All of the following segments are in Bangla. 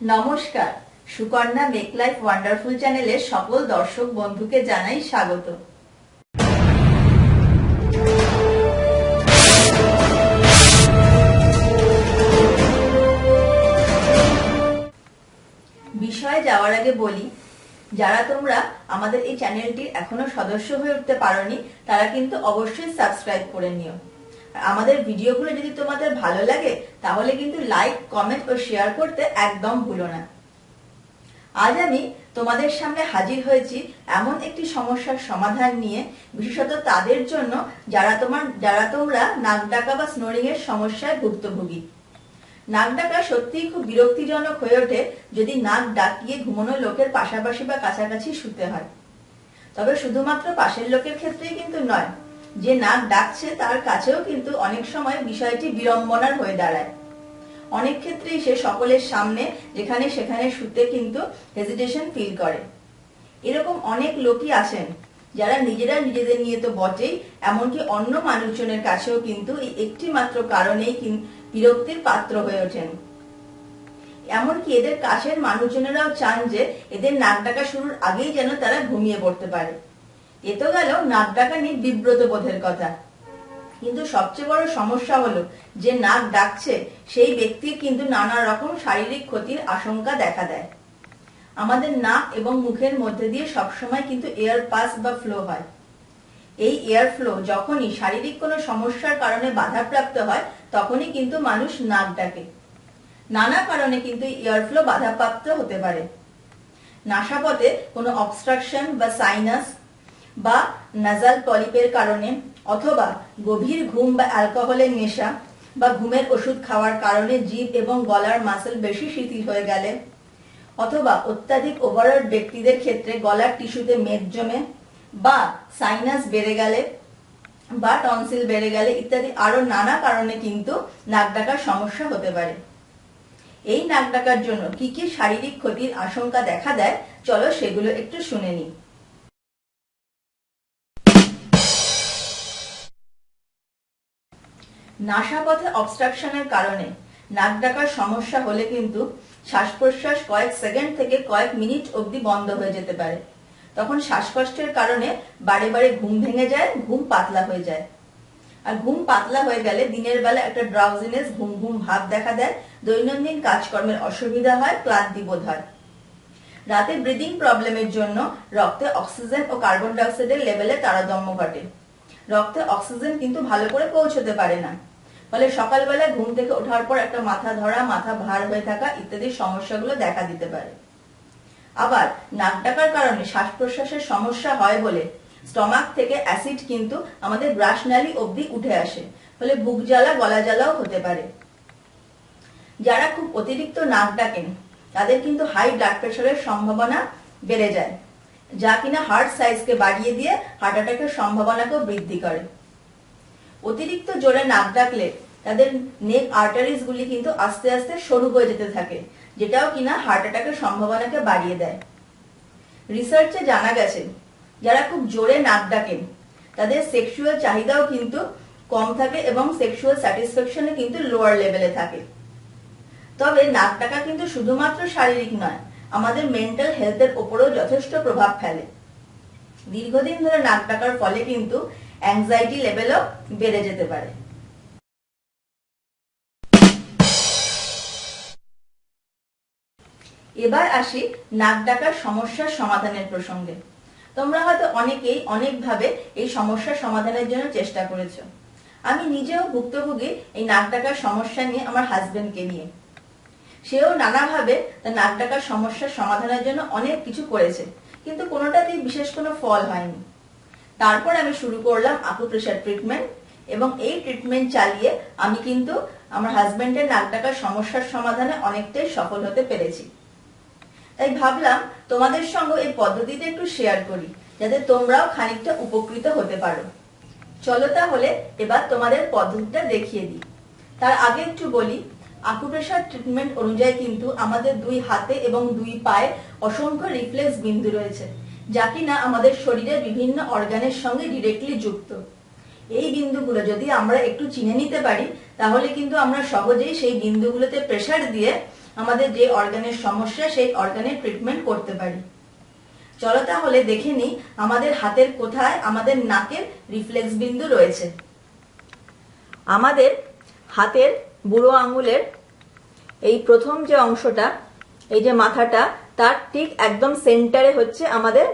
নমস্কার, সুকন্যা মেক লাইফ ওয়ান্ডারফুল চ্যানেলের সকল দর্শক বন্ধুকে জানাই স্বাগত। বিষয়ে যাওয়ার আগে বলি, যারা তোমরা আমাদের এই চ্যানেলটির এখনো সদস্য হয়ে উঠতে পারোনি তারা কিন্তু অবশ্যই সাবস্ক্রাইব করে নিও। আমাদের ভিডিওগুলো যদি তোমাদের ভালো লাগে তাহলে কিন্তু লাইক, কমেন্ট ও শেয়ার করতে একদম ভুলো না। আজ আমি তোমাদের সামনে হাজির হয়েছি এমন একটি সমস্যার সমাধান নিয়ে, বিশেষত তাদের জন্য যারা তোমরা নাক ডাকা বা স্নোরিং এর সমস্যায় ভুক্তভোগী। নাক ডাকা সত্যিই খুব বিরক্তিজনক হয়ে ওঠে যদি নাক ডাকিয়ে ঘুমানো লোকের পাশাপাশি বা কাছাকাছি শুতে হয়। তবে শুধুমাত্র পাশের লোকের ক্ষেত্রেই কিন্তু নয়, যে নাক ডাকছে তার কাছেও কিন্তু অনেক সময় বিষয়টি বিড়ম্বনার হয়ে দাঁড়ায়। অনেক ক্ষেত্রেই সে সকলের সামনে যেখানে সেখানে শুতে কিন্তু হেজিটেশন ফিল করে। এরকম অনেক লোকই আছেন যারা নিজেরা নিজেদের নিয়ে তো বটেই, এমনকি অন্য মানুষজনের কাছেও কিন্তু এই একটি মাত্র কারণেই বিরক্তির পাত্র হয়ে ওঠেন। এমনকি এদের কাছের মানুষজনেরাও চান যে এদের নাক ডাকা শুরুর আগেই যেন তারা ঘুমিয়ে পড়তে পারে। এ তো গেল নাক ডাকা নিয়ে বিব্রত বোধের কথা, কিন্তু সবচেয়ে বড় সমস্যা হলো যে নাক ডাকছে সেই ব্যক্তির কিন্তু নানা রকম শারীরিক ক্ষতির আশঙ্কা দেখা দেয়। আমাদের নাক এবং মুখের মধ্যে দিয়ে সবসময় কিন্তু এয়ার পাস বা ফ্লো হয়। এই এয়ার ফ্লো যখনই শারীরিক কোনো সমস্যার কারণে বাধাপ্রাপ্ত হয় তখনই কিন্তু মানুষ নাক ডাকে। নানা কারণে কিন্তু এয়ার ফ্লো বাধাপ্রাপ্ত হতে পারে। নাসাপথে কোনো অবস্ট্রাকশন বা সাইনাস বা নাজাল পলিপের কারণে, অথবা গভীর ঘুম বা অ্যালকোহলের নেশা বা ঘুমের ওষুধ খাওয়ার কারণে জিভ এবং গলার মাসল বেশি শিথিল হয়ে গেলে, অথবা অত্যাধিক ওভারওয়েট ব্যক্তিদের ক্ষেত্রে গলার টিস্যুতে মেদ জমে, বা সাইনাস বেড়ে গেলে, বা টনসিল বেড়ে গেলে ইত্যাদি আরো নানা কারণে কিন্তু নাক ডাকার সমস্যা হতে পারে। এই নাক ডাকার জন্য কি কি শারীরিক ক্ষতির আশঙ্কা দেখা দেয় চলো সেগুলো একটু শুনে নিই। নাসাপথে অবস্ট্রাকশনের কারণে নাক ডাকার সমস্যা হলে কিন্তু শ্বাস প্রশ্বাস কয়েক সেকেন্ড থেকে কয়েক মিনিট অবধি বন্ধ হয়ে যেতে পারে। তখন শ্বাসকষ্টের কারণে বারে বারে ঘুম ভেঙে যায়, ঘুম পাতলা হয়ে যায়। আর ঘুম পাতলা হয়ে গেলে দিনের বেলা একটা ড্রাউজিনেস, ঘুম ঘুম ভাব দেখা দেয়, দৈনন্দিন কাজকর্মের অসুবিধা হয়, ক্লান্তি বোধ হয়। রাতে ব্রিদিং প্রবলেমের জন্য রক্তে অক্সিজেন ও কার্বন ডাই অক্সাইডের লেভেলে তারতম্য ঘটে। রক্তে অক্সিজেন কিন্তু ভালো করে পৌঁছতে পারে না, ফলে সকালবেলা ঘুম থেকে ওঠার পর একটা মাথা ধরা, মাথা ভার হয়ে থাকা ইত্যাদি সমস্যাগুলো দেখা দিতে পারে। আবার নাক ডাকার কারণে শ্বাস প্রশ্বাসের সমস্যা হয় বলে স্টমাক থেকে অ্যাসিড কিন্তু আমাদের গ্রাসনালী অবধি উঠে আসে, ফলে বুক জ্বালা, গলা জ্বালাও হতে পারে। যারা খুব অতিরিক্ত নাক ডাকেন তাদের কিন্তু হাই ব্লাড প্রেশারের সম্ভাবনা বেড়ে যায়, যা কিনা হার্ট সাইজকে বাড়িয়ে দিয়ে হার্ট অ্যাটাকের সম্ভাবনাকেও বৃদ্ধি করে। অতিরিক্ত জোরে নাক ডাকলে তাদের নেক আর্টারিজ গুলি কিন্তু আস্তে আস্তে সরু হয়ে যেতে থাকে, যেটাও কিনা হার্ট অ্যাটাকের সম্ভাবনাকে বাড়িয়ে দেয়। রিসার্চে জানা গেছে যারা খুব জোরে নাক ডাকেন তাদের সেক্সুয়াল চাহিদাও কিন্তু কম থাকে এবং সেক্সুয়াল স্যাটিসফ্যাকশনে কিন্তু লোয়ার লেভেলে থাকে। তবে নাক ডাকা কিন্তু শুধুমাত্র শারীরিক নয়, আমাদের মেন্টাল হেলথের উপরেও যথেষ্ট প্রভাব ফেলে। দীর্ঘদিন ধরে নাক ডাকার ফলে কিন্তু অ্যাংজাইটি লেভেলও বেড়ে যেতে পারে। এবার আসি নাক ডাকার সমস্যার সমাধানের প্রসঙ্গে। তোমরা হয়তো অনেকেই অনেকভাবে এই সমস্যার সমাধানের জন্য চেষ্টা করেছো। আমি নিজেও ভুক্তভোগী এই নাক ডাকার সমস্যা নিয়ে আমার হাজবেন্ডকে নিয়ে। সেও নানাভাবে তার নাক ডাকার সমস্যার সমাধানের জন্য অনেক কিছু করেছে, কিন্তু কোনোটাতেই বিশেষ কোনো ফল হয়নি। তারপর আমি শুরু করলাম আকুপ্রেশার ট্রিটমেন্ট, এবং এই ট্রিটমেন্ট চালিয়ে আমি কিন্তু আমার হাজবেন্ডের নাক ডাকার সমস্যার সমাধানে অনেকটাই সফল হতে পেরেছি। তাই ভাবলাম তোমাদের সঙ্গে এই পদ্ধতিটা একটু শেয়ার করি, যাতে তোমরাও খানিকটা উপকৃত হতে পারো। চলো তাহলে এবার তোমাদের পদ্ধতিটা দেখিয়ে দিই। তার আগে একটু বলি, আকুপ্রেশার ট্রিটমেন্ট অনুযায়ী কিন্তু আমাদের দুই হাতে এবং দুই পায়ে অসংখ্য রিফ্লেক্স বিন্দু রয়েছে, যা কিনা আমাদের শরীরের বিভিন্ন অর্গানের সঙ্গে ডিরেক্টলি যুক্ত। এই বিন্দুগুলো যদি আমরা একটু চিনে নিতে পারি তাহলে কিন্তু আমরা সহজেই সেই বিন্দুগুলোতে প্রেসার দিয়ে আমাদের যে অর্গানের সমস্যা সেই অর্গানের ট্রিটমেন্ট করতে পারি। চলো তাহলে দেখে নিই আমাদের হাতের কোথায় আমাদের নাকের রিফ্লেক্স বিন্দু রয়েছে। আমাদের হাতের বুড়ো আঙুলের এই প্রথম যে অংশটা, এই যে মাথাটা, তার ঠিক একদম সেন্টারে হচ্ছে আমাদের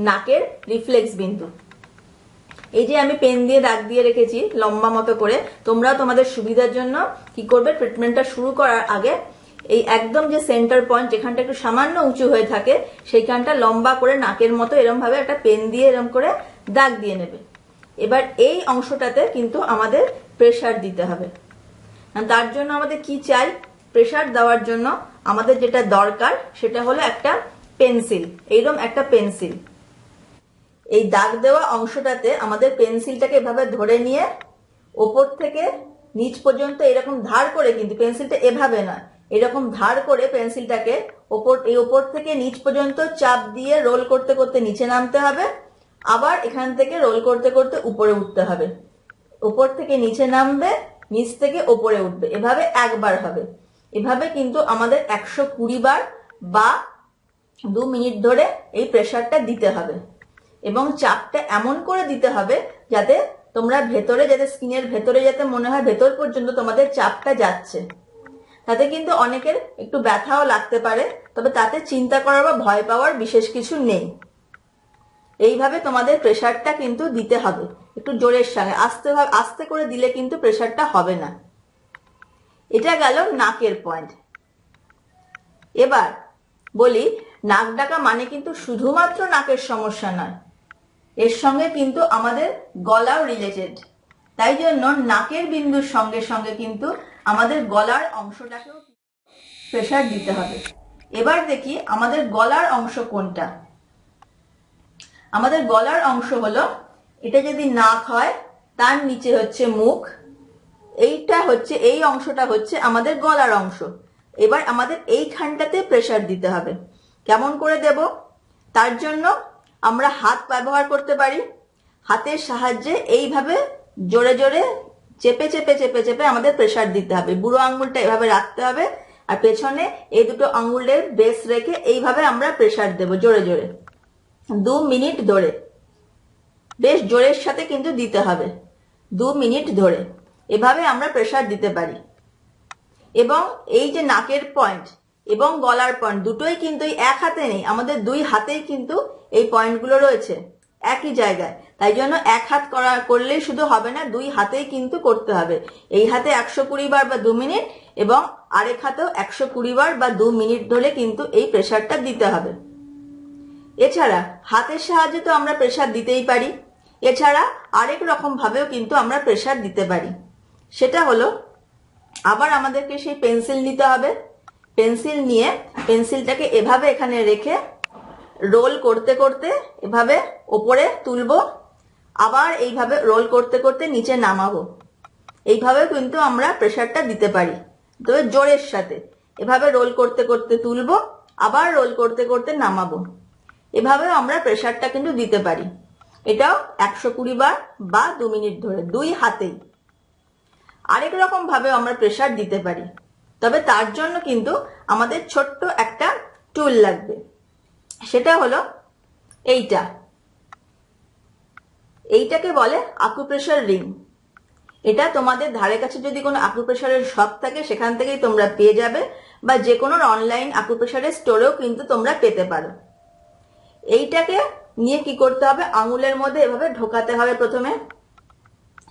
নাকের রিফ্লেক্স বিন্দু। এই যে আমি পেন দিয়ে দাগ দিয়ে রেখেছি লম্বা মতো করে, তোমরা তোমাদের সুবিধার জন্য কি করবে, ট্রিটমেন্টটা শুরু করার আগে এই একদম যে সেন্টার পয়েন্ট যেখানটা একটু সামান্য উঁচু হয়ে থাকে সেইখানটা লম্বা করে নাকের মতো এরকম ভাবে একটা পেন দিয়ে এরকম করে দাগ দিয়ে নেবে। এবার এই অংশটাতে কিন্তু আমাদের প্রেসার দিতে হবে। তার জন্য আমাদের কি চাই, প্রেসার দেওয়ার জন্য আমাদের যেটা দরকার সেটা হলো একটা পেন্সিল, এইরকম একটা পেন্সিল। এই দাগ দেওয়া অংশটাতে আমাদের পেন্সিলটাকে এভাবে ধরে নিয়ে ওপর থেকে নিচ পর্যন্ত এরকম ধার করে, কিন্তু পেন্সিলটা এভাবে না, এরকম ধার করে পেন্সিলটাকে ওপর থেকে নিচ পর্যন্ত চাপ দিয়ে রোল করতে করতে নিচে নামতে হবে, আবার এখান থেকে রোল করতে করতে উপরে উঠতে হবে। উপর থেকে নিচে নামবে, নিচ থেকে ওপরে উঠবে, এভাবে একবার হবে। এভাবে কিন্তু আমাদের 120 বার বা 2 মিনিট ধরে এই প্রেসারটা দিতে হবে। এবং চাপটা এমন করে দিতে হবে যাতে তোমরা ভেতরে, যাতে স্কিনের ভেতরে যাতে মনে হয় ভেতর পর্যন্ত তোমাদের চাপটা যাচ্ছে। তাতে কিন্তু অনেকের একটু ব্যথাও লাগতে পারে, তবে তাতে চিন্তা করার বা ভয় পাওয়ার বিশেষ কিছু নেই। এইভাবে তোমাদের প্রেসারটা কিন্তু দিতে হবে একটু জোরের সঙ্গে, আস্তে করে দিলে কিন্তু প্রেসারটা হবে না। এটা গেল নাকের পয়েন্ট। এবার বলি, নাক ডাকা মানে কিন্তু শুধুমাত্র নাকের সমস্যা নয়, এর সঙ্গে কিন্তু আমাদের গলাও রিলেটেড। তাই জন্য নাকের বিন্দুর সঙ্গে সঙ্গে কিন্তু আমাদের গলার অংশটাকেও প্রেসার দিতে হবে। এবার দেখি আমাদের গলার অংশ কোনটা। আমাদের গলার অংশ হলো, এটা যদি নাক হয় তার নিচে হচ্ছে মুখ, এইটা হচ্ছে, এই অংশটা হচ্ছে আমাদের গলার অংশ। এবার আমাদের এইখানটাতে প্রেসার দিতে হবে। কেমন করে দেব? তার জন্য আমরা হাত ব্যবহার করতে পারি। হাতের সাহায্যে এইভাবে জোরে জোরে চেপে চেপে চেপে চেপে আমাদের প্রেসার দিতে হবে। বুড়ো আঙুলটা এভাবে রাখতে হবে আর পেছনে এই দুটো আঙুলের বেস রেখে এইভাবে আমরা প্রেসার দেব জোরে জোরে 2 মিনিট ধরে। বেশ জোরের সাথে কিন্তু দিতে হবে 2 মিনিট ধরে। এভাবে আমরা প্রেসার দিতে পারি। এবং এই যে নাকের পয়েন্ট এবং গলার পয়েন্ট দুটোই কিন্তু এক হাতে নেই, আমাদের 2 হাতেই কিন্তু এই পয়েন্টগুলো রয়েছে একই জায়গায়। তাই জন্য এক হাত করলেই শুধু হবে না, 2 হাতেই কিন্তু করতে হবে। এই হাতে 120 বার বা 2 মিনিট এবং আরেক হাতেও 120 বার বা 2 মিনিট ধরে কিন্তু এই প্রেসারটা দিতে হবে। এছাড়া হাতের সাহায্যে তো আমরা প্রেসার দিতেই পারি, এছাড়া আরেক রকম ভাবেও কিন্তু আমরা প্রেসার দিতে পারি। সেটা হলো, আবার আমাদেরকে সেই পেন্সিল নিতে হবে। পেন্সিল নিয়ে পেন্সিলটাকে এভাবে এখানে রেখে রোল করতে করতে এভাবে ওপরে তুলবো, আবার এইভাবে রোল করতে করতে নিচে নামাবো। এইভাবে কিন্তু আমরা প্রেসারটা দিতে পারি, তবে জোরের সাথে। এভাবে রোল করতে করতে তুলবো, আবার রোল করতে করতে নামাবো। এভাবে আমরা প্রেসারটা কিন্তু দিতে পারি। এটাও 120 বার বা 2 মিনিট ধরে 2 হাতেই। আরেক রকম ভাবে আমরা প্রেসার দিতে পারি, তবে তার জন্য কিন্তু আমাদের ছোট্ট একটা টুল লাগবে। সেটা হলো এইটাকে বলে আকুপ্রেশার রিং। এটা তোমাদের ধারে কাছে যদি কোনো আকুপ্রেশারের শপ থাকে সেখান থেকেই তোমরা পেয়ে যাবে, বা যে কোনো অনলাইন আকুপ্রেশারের স্টোরেও কিন্তু তোমরা পেতে পারো। এইটাকে নিয়ে কি করতে হবে, আঙুলের মধ্যে এভাবে ঢোকাতে হবে, প্রথমে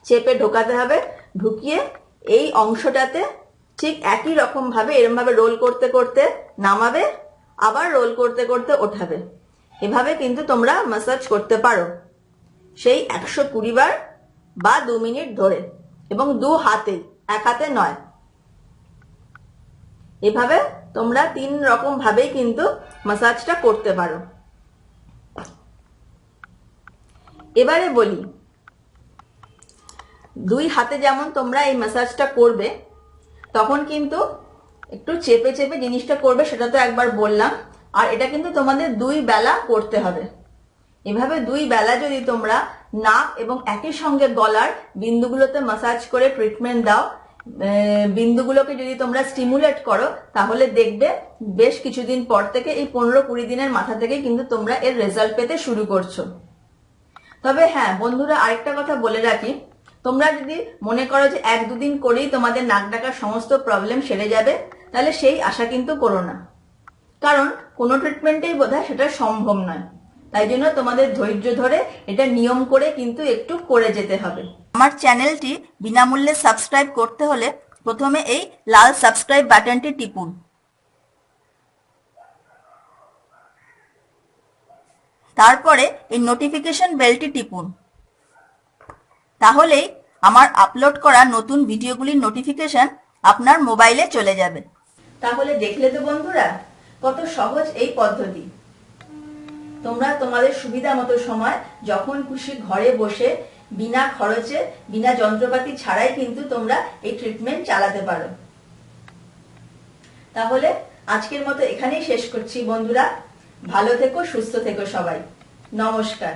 চেপে ঢোকাতে হবে। ঢুকিয়ে এই অংশটাতে ঠিক একই রকম ভাবে এরকম ভাবে রোল করতে করতে নামাবে, আবার রোল করতে করতে ওঠাবে। এভাবে কিন্তু তোমরা ম্যাসাজ করতে পারো সেই 120 বার বা 2 মিনিট ধরে, এবং 2 হাতেই, এক হাতে নয়। এভাবে তোমরা 3 রকম ভাবেই কিন্তু ম্যাসাজটা করতে পারো। এবারে বলি, 2 হাতে যেমন তোমরা এই ম্যাসাজটা করবে, তখন কিন্তু একটু চেপে চেপে জিনিসটা করবে, সেটা তো একবার বললাম। আর এটা কিন্তু তোমাদের 2 বেলা করতে হবে। এভাবে 2 বেলা যদি তোমরা নাক এবং একই সঙ্গে গলার বিন্দুগুলোতে ম্যাসাজ করে ট্রিটমেন্ট দাও, বিন্দুগুলোকে যদি তোমরা স্টিমুলেট করো তাহলে দেখবে বেশ কিছুদিন পর থেকে এই 15-20 দিনের মাথা থেকে কিন্তু তোমরা এর রেজাল্ট পেতে শুরু করছো। তবে হ্যাঁ বন্ধুরা, আরেকটা কথা বলে রাখি, তোমরা যদি মনে করো যে 1-2 দিন করেই তোমাদের নাক ডাকার সমস্ত প্রবলেম সেরে যাবে, তাহলে সেই আশা কিন্তু করো না, কারণ কোনো ট্রিটমেন্টেই বোধহয় সেটা সম্ভব নয়। তাই জন্য তোমাদের ধৈর্য ধরে এটা নিয়ম করে কিন্তু একটু করে যেতে হবে। আমার চ্যানেলটি বিনামূল্যে সাবস্ক্রাইব করতে হলে প্রথমে এই লাল সাবস্ক্রাইব বাটনটি টিপুন, তারপরে এই নোটিফিকেশন বেলটি টিপুন, তাহলেই আমার আপলোড করা নতুন ভিডিওগুলির নোটিফিকেশন আপনার মোবাইলে চলে যাবে। তাহলে দেখলে তো বন্ধুরা, কত সহজ এই পদ্ধতি। তোমরা তোমাদের সুবিধা মতো সময় যখন খুশি ঘরে বসে বিনা খরচে বিনা যন্ত্রপাতি ছাড়াই কিন্তু তোমরা এই ট্রিটমেন্ট চালাতে পারো। তাহলে আজকের মতো এখানেই শেষ করছি বন্ধুরা। ভালো থেকো, সুস্থ থেকো সবাই। নমস্কার।